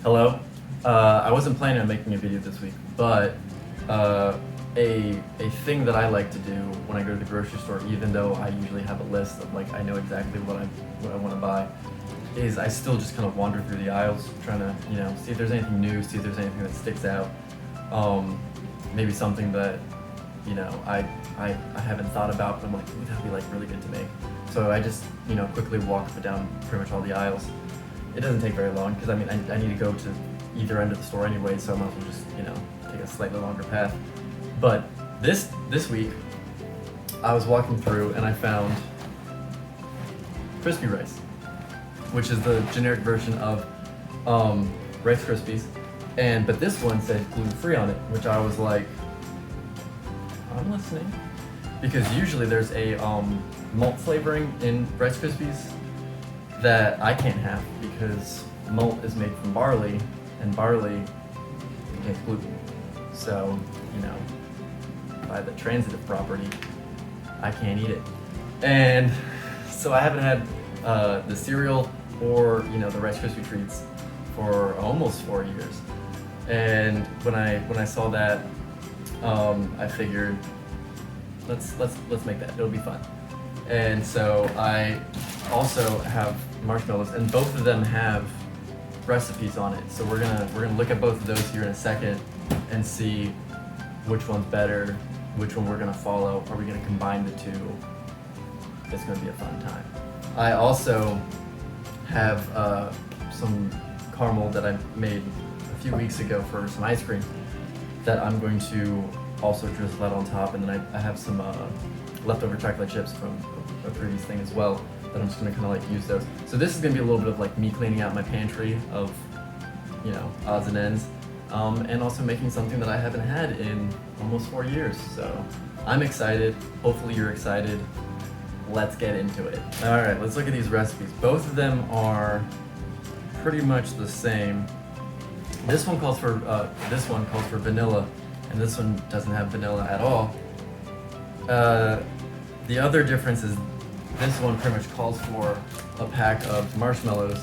Hello. I wasn't planning on making a video this week, but a thing that I like to do when I go to the grocery store, even though I usually have a list of like I know exactly what I want to buy, is I still just kind of wander through the aisles, trying to see if there's anything new, see if there's anything that sticks out, maybe something that I haven't thought about, but I'm like, ooh, that'd be like really good to make. So I just quickly walk up and down pretty much all the aisles. It doesn't take very long because I mean I need to go to either end of the store anyway, so I might as well just take a slightly longer path. But this week I was walking through and I found Crispy Rice, which is the generic version of Rice Krispies, but this one said gluten-free on it, which I was like, I'm listening, because usually there's a malt flavoring in Rice Krispies that I can't have because malt is made from barley, and barley contains gluten. So, by the transitive property, I can't eat it. And so I haven't had the cereal or the Rice Krispie Treats for almost 4 years. And when I saw that, I figured let's make that. It'll be fun. And so I also have marshmallows, and both of them have recipes on it. So we're gonna look at both of those here in a second and see which one's better, which one we're gonna follow. Are we gonna combine the two? It's gonna be a fun time. I also have some caramel that I made a few weeks ago for some ice cream that I'm going to also drizzle that on top, and then I have some leftover chocolate chips from a previous thing as well that I'm just gonna kind of like use those. So this is gonna be a little bit of like me cleaning out my pantry of odds and ends, and also making something that I haven't had in almost 4 years. So I'm excited. Hopefully you're excited. Let's get into it. All right, let's look at these recipes. Both of them are pretty much the same. This one calls for vanilla, and this one doesn't have vanilla at all. The other difference is this one pretty much calls for a pack of marshmallows,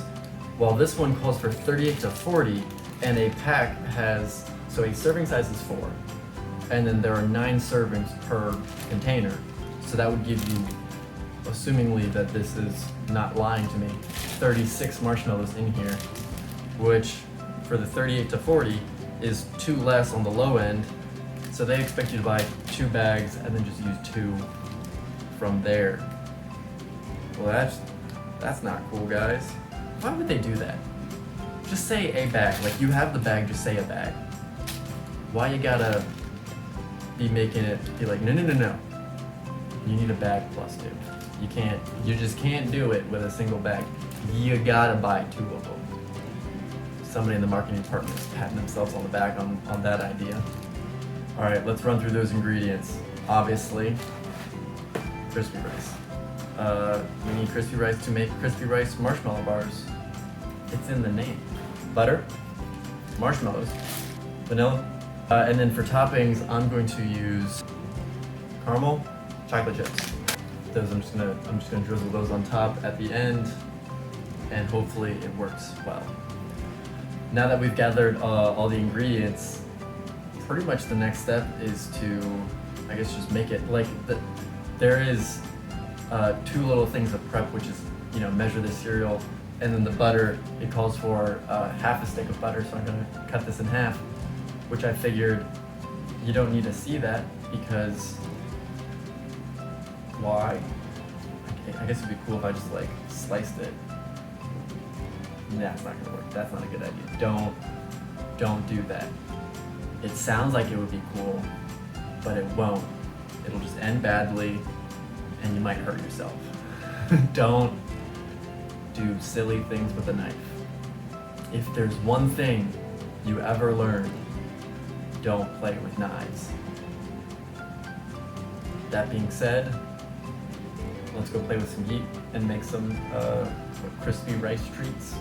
while this one calls for 38 to 40, and a pack has, so a serving size is 4, and then there are 9 servings per container. So that would give you, assumingly that this is not lying to me, 36 marshmallows in here, which for the 38 to 40 is 2 less on the low end. So they expect you to buy 2 bags and then just use 2 from there. Well, that's not cool, guys. Why would they do that? Just say a bag. Like, you have the bag, just say a bag. Why you gotta be making it be like, no. You need a bag plus 2. You just can't do it with a single bag. You gotta buy 2 of them. Somebody in the marketing department is patting themselves on the back on that idea. All right, let's run through those ingredients. Obviously, crispy rice. We need crispy rice to make crispy rice marshmallow bars. It's in the name. Butter, marshmallows, vanilla, and then for toppings, I'm going to use caramel, chocolate chips. Those I'm just gonna drizzle those on top at the end, and hopefully it works well. Now that we've gathered all the ingredients, pretty much the next step is to, I guess, just make it. There is 2 little things of prep, which is measure the cereal, and then the butter. It calls for half a stick of butter, so I'm gonna cut this in half, which I figured you don't need to see that because why? I guess it'd be cool if I just like sliced it. That's not gonna work. That's not a good idea. Don't do that. It sounds like it would be cool, but it won't. It'll just end badly, and you might hurt yourself. Don't do silly things with a knife. If there's one thing you ever learned, don't play with knives. That being said, let's go play with some heat and make some crispy rice treats.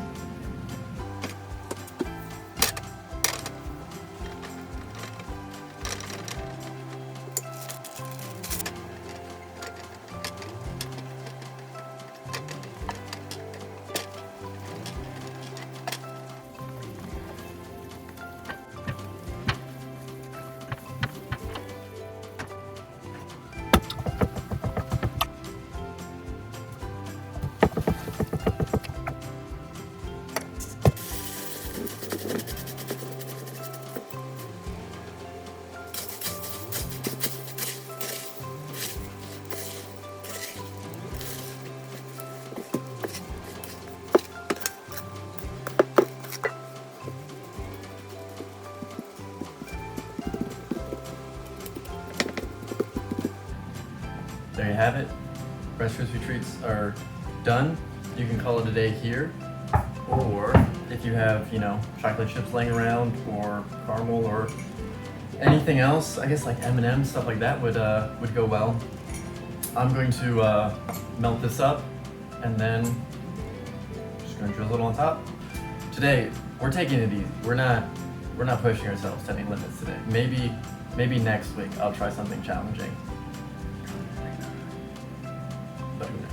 have it. Rice Krispie Treats are done. You can call it a day here. Or if you have, chocolate chips laying around or caramel or anything else, I guess like M&M's, stuff like that would go well. I'm going to melt this up and then just gonna drizzle it on top. Today, we're taking it easy. We're not pushing ourselves to any limits today. Maybe next week I'll try something challenging. But who knows?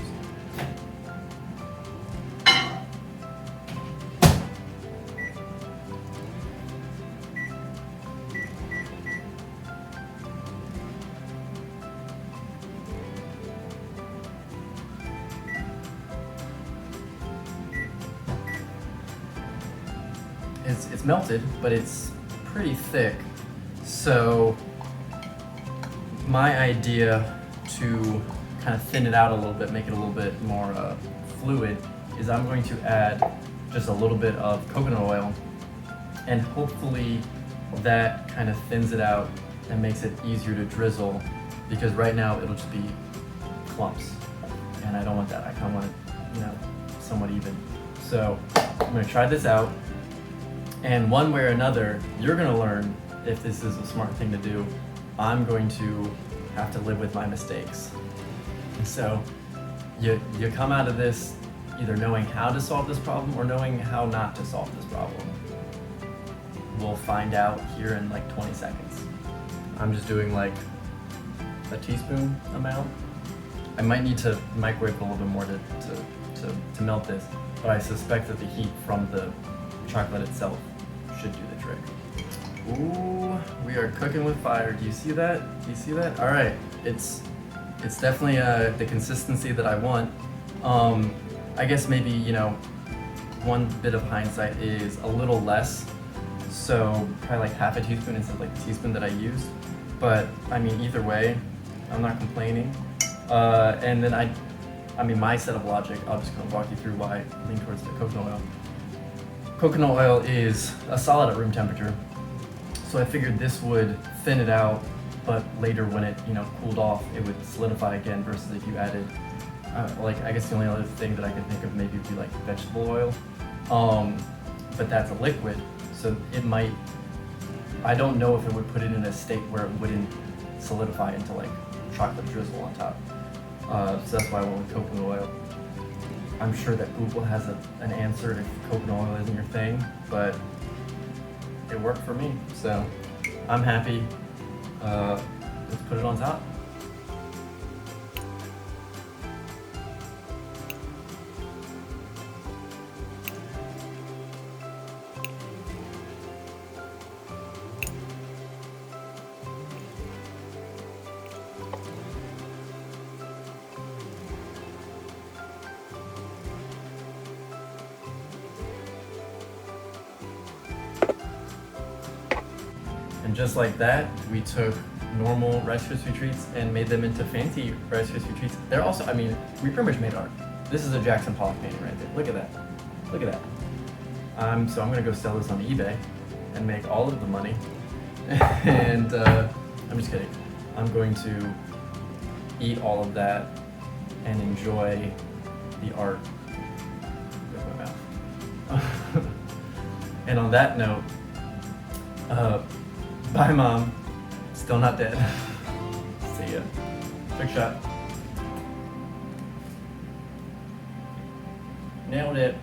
It's melted, but it's pretty thick. So my idea to kind of thin it out a little bit, make it a little bit more fluid, is I'm going to add just a little bit of coconut oil, and hopefully that kind of thins it out and makes it easier to drizzle, because right now it'll just be clumps, and I don't want that. I kind of want it, somewhat even. So I'm going to try this out. And one way or another, you're gonna learn if this is a smart thing to do. I'm going to have to live with my mistakes. So you come out of this either knowing how to solve this problem or knowing how not to solve this problem. We'll find out here in like 20 seconds. I'm just doing like a teaspoon amount. I might need to microwave a little bit more to melt this, but I suspect that the heat from the chocolate itself should do the trick. Ooh, we are cooking with fire. Do you see that? Do you see that? All right, it's definitely the consistency that I want. I guess maybe, one bit of hindsight is a little less, so probably like half a teaspoon instead of like the teaspoon that I used. But I mean, either way, I'm not complaining. And then my set of logic, I'll just kind of walk you through why I lean towards the coconut oil. Coconut oil is a solid at room temperature, so I figured this would thin it out, but later when it cooled off, it would solidify again, versus if you added, I guess the only other thing that I could think of maybe would be like vegetable oil, but that's a liquid, so it might, I don't know if it would put it in a state where it wouldn't solidify into like chocolate drizzle on top, so that's why I went with coconut oil. I'm sure that Google has an answer if coconut oil isn't your thing, but it worked for me, so I'm happy. Let's put it on top. And just like that, we took normal Rice Krispie Treats and made them into fancy Rice Krispie Treats. They're also, we pretty much made art. This is a Jackson Pollock painting right there. Look at that. Look at that. So I'm gonna go sell this on eBay and make all of the money. And I'm just kidding. I'm going to eat all of that and enjoy the art with my mouth. And on that note, bye, Mom. Still not dead. See ya. Trick shot. Nailed it.